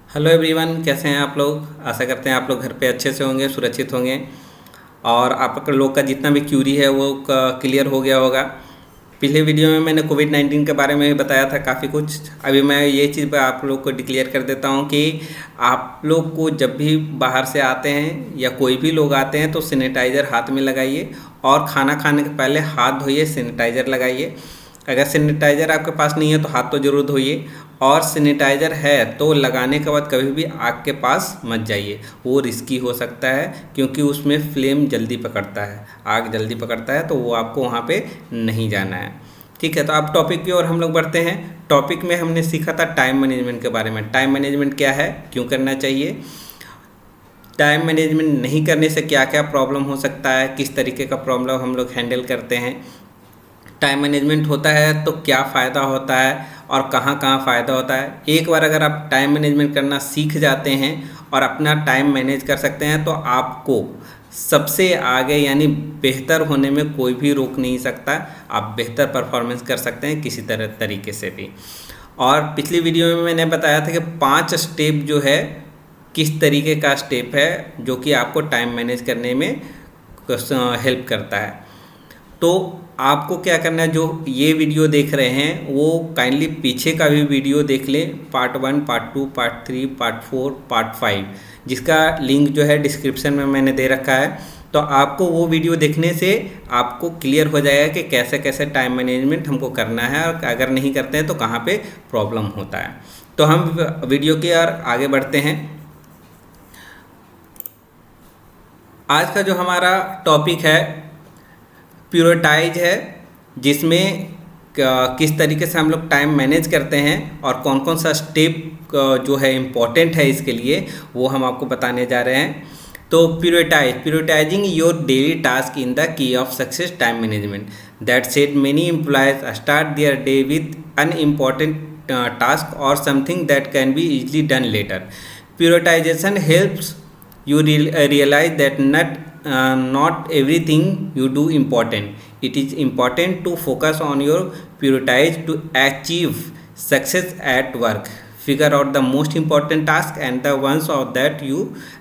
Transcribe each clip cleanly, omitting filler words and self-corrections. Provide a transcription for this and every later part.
Hello everyone, कैसे हैं आप लोग। आशा करते हैं आप लोग घर पे अच्छे से होंगे, सुरक्षित होंगे और आप लोग का जितना भी क्यूरी है वो क्लियर हो गया होगा। पिछले वीडियो में मैंने कोविड-19 के बारे में भी बताया था काफ़ी कुछ। अभी मैं ये चीज़ आप लोग को डिक्लेयर कर देता हूँ कि आप लोग को जब भी बाहर से आते हैं या कोई भी लोग आते हैं तो सैनिटाइज़र हाथ में लगाइए और खाना खाने के पहले हाथ धोइए, सैनिटाइज़र लगाइए। अगर सैनिटाइज़र आपके पास नहीं है तो हाथ तो ज़रूर धोइए, और सैनिटाइज़र है तो लगाने के बाद कभी भी आग के पास मत जाइए, वो रिस्की हो सकता है क्योंकि उसमें फ्लेम जल्दी पकड़ता है, आग जल्दी पकड़ता है, तो वो आपको वहाँ पे नहीं जाना है। ठीक है, तो अब टॉपिक की ओर हम लोग बढ़ते हैं। टॉपिक में हमने सीखा था टाइम मैनेजमेंट के बारे में। टाइम मैनेजमेंट क्या है, क्यों करना चाहिए, टाइम मैनेजमेंट नहीं करने से क्या क्या प्रॉब्लम हो सकता है, किस तरीके का प्रॉब्लम हम लोग हैंडल करते हैं, टाइम मैनेजमेंट होता है तो क्या फ़ायदा होता है और कहाँ कहाँ फ़ायदा होता है। एक बार अगर आप टाइम मैनेजमेंट करना सीख जाते हैं और अपना टाइम मैनेज कर सकते हैं तो आपको सबसे आगे यानी बेहतर होने में कोई भी रोक नहीं सकता। आप बेहतर परफॉर्मेंस कर सकते हैं किसी तरह तरीके से भी। और पिछली वीडियो में मैंने बताया था कि 5 स्टेप जो है, किस तरीके का स्टेप है जो कि आपको टाइम मैनेज करने में हेल्प करता है। तो आपको क्या करना है, जो ये वीडियो देख रहे हैं वो काइंडली पीछे का भी वीडियो देख लें, part 1, part 2, part 3, part 4, part 5, जिसका लिंक जो है डिस्क्रिप्शन में मैंने दे रखा है। तो आपको वो वीडियो देखने से आपको क्लियर हो जाएगा कि कैसे कैसे टाइम मैनेजमेंट हमको करना है और अगर नहीं करते हैं तो कहाँ पे प्रॉब्लम होता है। तो हम वीडियो की ओर आगे बढ़ते हैं। आज का जो हमारा टॉपिक है प्योरिटाइज है, जिसमें किस तरीके से हम लोग टाइम मैनेज करते हैं और कौन कौन सा स्टेप जो है इम्पॉर्टेंट है इसके लिए, वो हम आपको बताने जा रहे हैं। तो prioritising your daily task in the key of success time management. That said many employees start their day with unimportant task और something that can be easily done later. Prioritization helps you realize that not everything you do important. It is important to focus on your prioritize to achieve success at work. Figure out the most important task and the ones of that you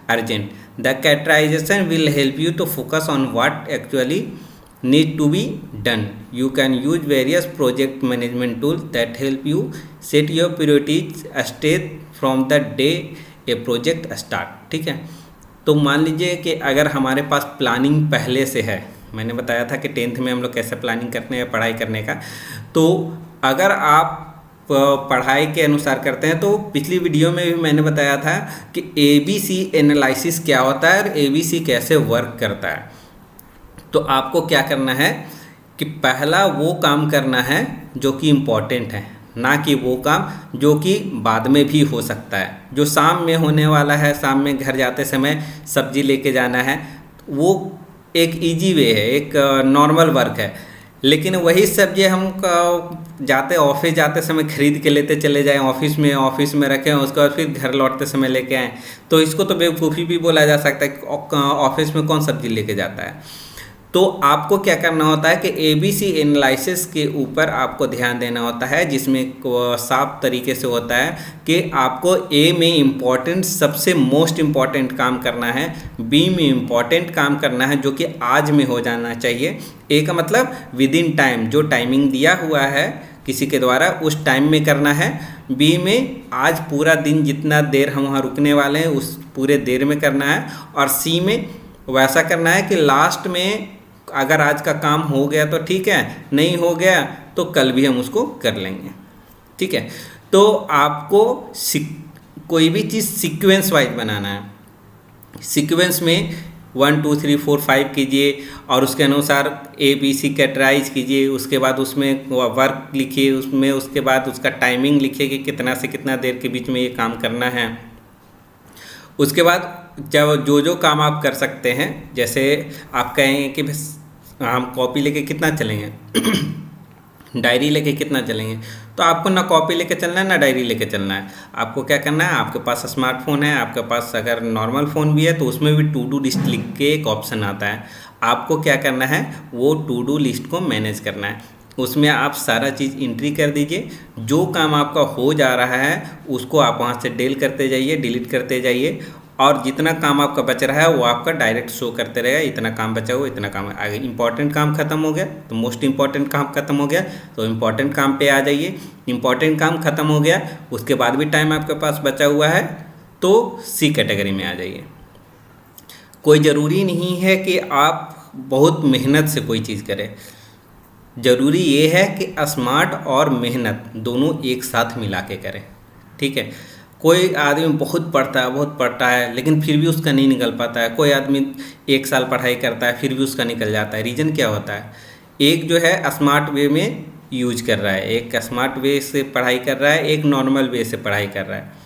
urgent. The categorization will help you to focus on what actually need to be done. You can use various project management tools that help you set your priorities straight from the day a project start. ठीक है, तो मान लीजिए कि अगर हमारे पास planning पहले से है, मैंने बताया था कि 10th में हम लोग कैसे प्लानिंग करते हैं पढ़ाई करने का। तो अगर आप पढ़ाई के अनुसार करते हैं तो पिछली वीडियो में भी मैंने बताया था कि ABC एनालिसिस क्या होता है और ABC कैसे वर्क करता है। तो आपको क्या करना है कि पहला वो काम करना है जो कि इम्पॉर्टेंट है, ना कि वो काम जो कि बाद में भी हो सकता है। जो शाम में होने वाला है, शाम में घर जाते समय सब्जी लेके जाना है, वो एक इजी वे है, एक नॉर्मल वर्क है। लेकिन वही सब्जी हम जाते ऑफिस जाते समय खरीद के लेते चले जाएं, ऑफिस में रखें, उसके बाद फिर घर लौटते समय लेके आएँ, तो इसको तो बेवकूफ़ी भी बोला जा सकता है कि ऑफिस में कौन सब्जी लेके जाता है। तो आपको क्या करना होता है कि ABC एनालिसिस के ऊपर आपको ध्यान देना होता है, जिसमें साफ तरीके से होता है कि आपको A में इम्पॉर्टेंट सबसे मोस्ट इम्पॉर्टेंट काम करना है, B में इम्पॉर्टेंट काम करना है जो कि आज में हो जाना चाहिए। A का मतलब विद इन टाइम, जो टाइमिंग दिया हुआ है किसी के द्वारा उस टाइम में करना है। B में आज पूरा दिन जितना देर हम वहाँ रुकने वाले हैं उस पूरे देर में करना है। और C में वैसा करना है कि लास्ट में अगर आज का काम हो गया तो ठीक है, नहीं हो गया तो कल भी हम उसको कर लेंगे। ठीक है, तो आपको कोई भी चीज़ सीक्वेंस वाइज बनाना है। सीक्वेंस में 1 2 3 4 5 कीजिए और उसके अनुसार ABC कैटेगराइज कीजिए। उसके बाद उसमें वर्क लिखिए, उसमें उसके बाद उसका टाइमिंग लिखिए कि कितना से कितना देर के बीच में ये काम करना है। उसके बाद जब जो काम आप कर सकते हैं, जैसे आप कहेंगे कि हम कॉपी लेके कितना चलेंगे डायरी लेके कितना चलेंगे, तो आपको ना कॉपी लेके चलना है ना डायरी लेके चलना है। आपको क्या करना है, आपके पास स्मार्टफोन है, आपके पास अगर नॉर्मल फ़ोन भी है तो उसमें भी टू डू लिस्ट लिख के एक ऑप्शन आता है। आपको क्या करना है, वो टू डू लिस्ट को मैनेज करना है। उसमें आप सारा चीज़ एंट्री कर दीजिए। जो काम आपका हो जा रहा है उसको आप वहाँ से डिलीट करते जाइए, और जितना काम आपका बच रहा है वो आपका डायरेक्ट शो करते रहेगा, इतना काम बचा हुआ, इतना काम आगे। इंपॉर्टेंट काम खत्म हो गया तो मोस्ट इंपॉर्टेंट काम खत्म हो गया तो इंपॉर्टेंट काम पे आ जाइए। इंपॉर्टेंट काम खत्म हो गया, उसके बाद भी टाइम आपके पास बचा हुआ है तो सी कैटेगरी में आ जाइए। कोई ज़रूरी नहीं है कि आप बहुत मेहनत से कोई चीज़ करें, ज़रूरी ये है कि स्मार्ट और मेहनत दोनों एक साथ मिला के करें। ठीक है, कोई आदमी बहुत पढ़ता है लेकिन फिर भी उसका नहीं निकल पाता है। कोई आदमी 1 साल पढ़ाई करता है फिर भी उसका निकल जाता है। रीज़न क्या होता है? एक जो है स्मार्ट वे में यूज कर रहा है, एक स्मार्ट वे से पढ़ाई कर रहा है, एक नॉर्मल वे से पढ़ाई कर रहा है।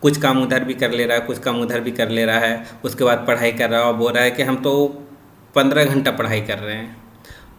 कुछ काम उधर भी कर ले रहा है, कुछ काम उधर भी कर ले रहा है, उसके बाद पढ़ाई कर रहा है और बोल रहा है कि हम तो 15 घंटा पढ़ाई कर रहे हैं।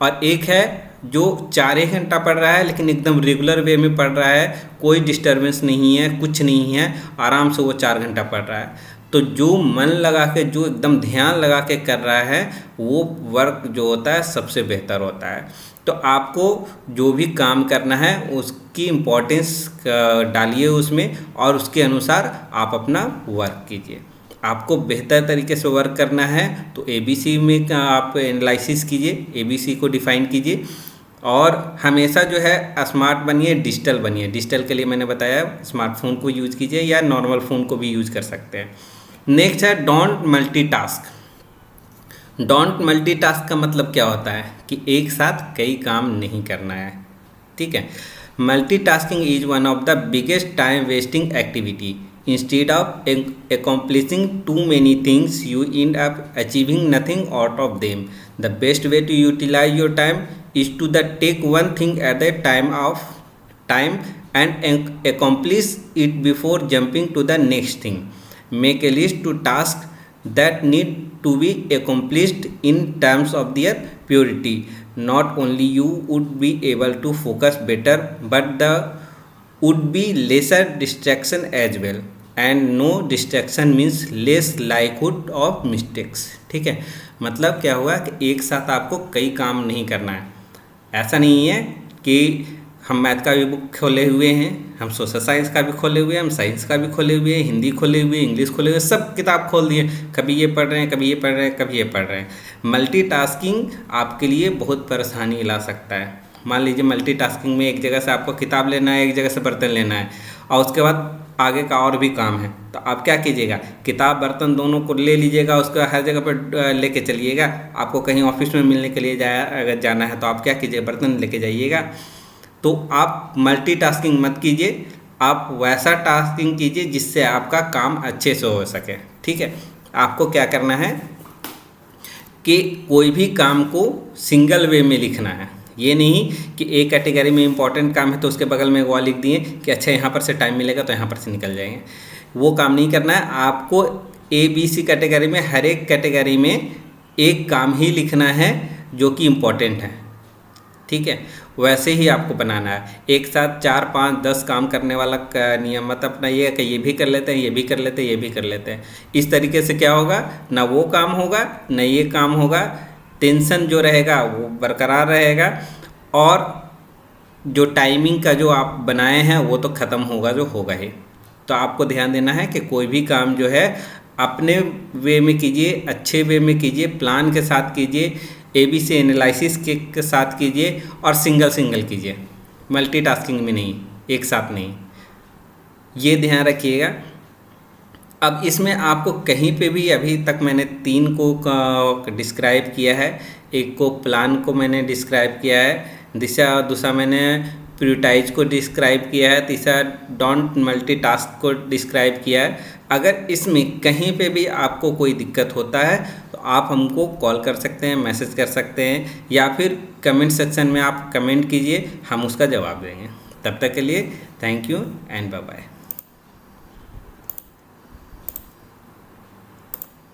और एक है जो 4 घंटा पढ़ रहा है लेकिन एकदम रेगुलर वे में पढ़ रहा है, कोई डिस्टर्बेंस नहीं है, कुछ नहीं है, आराम से वो 4 घंटा पढ़ रहा है। तो जो मन लगा के, जो एकदम ध्यान लगा के कर रहा है वो वर्क जो होता है सबसे बेहतर होता है। तो आपको जो भी काम करना है उसकी इम्पोर्टेंस डालिए उसमें, और उसके अनुसार आप अपना वर्क कीजिए। आपको बेहतर तरीके से वर्क करना है तो ABC में आप एनालिसिस कीजिए, ABC को डिफ़ाइन कीजिए, और हमेशा जो है स्मार्ट बनिए, डिजिटल बनिए। डिजिटल के लिए मैंने बताया स्मार्टफोन को यूज़ कीजिए या नॉर्मल फ़ोन को भी यूज़ कर सकते हैं। नेक्स्ट है डोंट मल्टीटास्क। डोंट मल्टीटास्क का मतलब क्या होता है कि एक साथ कई काम नहीं करना है। ठीक है, multitasking is one of the biggest time wasting activity. Instead of accomplishing too many things, you end up achieving nothing out of them. The best way to utilize your time is to take one thing at a time and accomplish it before jumping to the next thing. Make a list to tasks that need to be accomplished in terms of their priority. Not only you would be able to focus better, but the would be lesser distraction as well. And no distraction means less likelihood of mistakes. ठीक है, मतलब क्या हुआ कि एक साथ आपको कई काम नहीं करना है। ऐसा नहीं है कि हम मैथ का भी बुक खोले हुए हैं, हम सोशल साइंस का भी खोले हुए हैं, हम साइंस का भी खोले हुए हैं, हिंदी खोले हुए हैं, इंग्लिश खोले हुए, सब किताब खोल दिए, कभी ये पढ़ रहे हैं, कभी ये पढ़ रहे हैं, कभी ये पढ़ रहे हैं। मल्टीटास्किंग आपके लिए बहुत परेशानी ला सकता है। मान लीजिए मल्टीटास्किंग में एक जगह से आपको किताब लेना है, एक जगह से बर्तन लेना है, और उसके बाद आगे का और भी काम है, तो आप क्या कीजिएगा? किताब बर्तन दोनों को ले लीजिएगा, उसको हर जगह पर लेके चलिएगा। आपको कहीं ऑफिस में मिलने के लिए अगर जाना है तो आप क्या कीजिए? बर्तन लेके जाइएगा। तो आप मल्टीटास्किंग मत कीजिए, आप वैसा टास्किंग कीजिए जिससे आपका काम अच्छे से हो सके। ठीक है, आपको क्या करना है कि कोई भी काम को सिंगल वे में लिखना है। ये नहीं कि एक कैटेगरी में इंपॉर्टेंट काम है तो उसके बगल में वो लिख दिए कि अच्छा यहाँ पर से टाइम मिलेगा तो यहाँ पर से निकल जाएंगे। वो काम नहीं करना है। आपको ABC कैटेगरी में हर एक कैटेगरी में एक काम ही लिखना है जो कि इम्पोर्टेंट है। ठीक है, वैसे ही आपको बनाना है। एक साथ 4, 5, 10 काम करने वाला नियम मत अपनाइए कि ये भी कर लेते हैं, ये भी कर लेते हैं, ये भी कर लेते हैं। इस तरीके से क्या होगा, ना वो काम होगा ना ये काम होगा, टेंशन जो रहेगा वो बरकरार रहेगा, और जो टाइमिंग का जो आप बनाए हैं वो तो ख़त्म होगा, जो होगा ही। तो आपको ध्यान देना है कि कोई भी काम जो है अपने वे में कीजिए, अच्छे वे में कीजिए, प्लान के साथ कीजिए, ABC एनालिसिस के साथ कीजिए, और सिंगल कीजिए, मल्टीटास्किंग में नहीं, एक साथ नहीं। ये ध्यान रखिएगा। अब इसमें आपको कहीं पे भी, अभी तक मैंने 3 को डिस्क्राइब किया है। एक को प्लान को मैंने डिस्क्राइब किया है, दूसरा मैंने प्रायोरिटाइज को डिस्क्राइब किया है, तीसरा डोंट मल्टीटास्क को डिस्क्राइब किया है। अगर इसमें कहीं पे भी आपको कोई दिक्कत होता है तो आप हमको कॉल कर सकते हैं, मैसेज कर सकते हैं, या फिर कमेंट सेक्शन में आप कमेंट कीजिए, हम उसका जवाब देंगे। तब तक के लिए thank you and bye bye.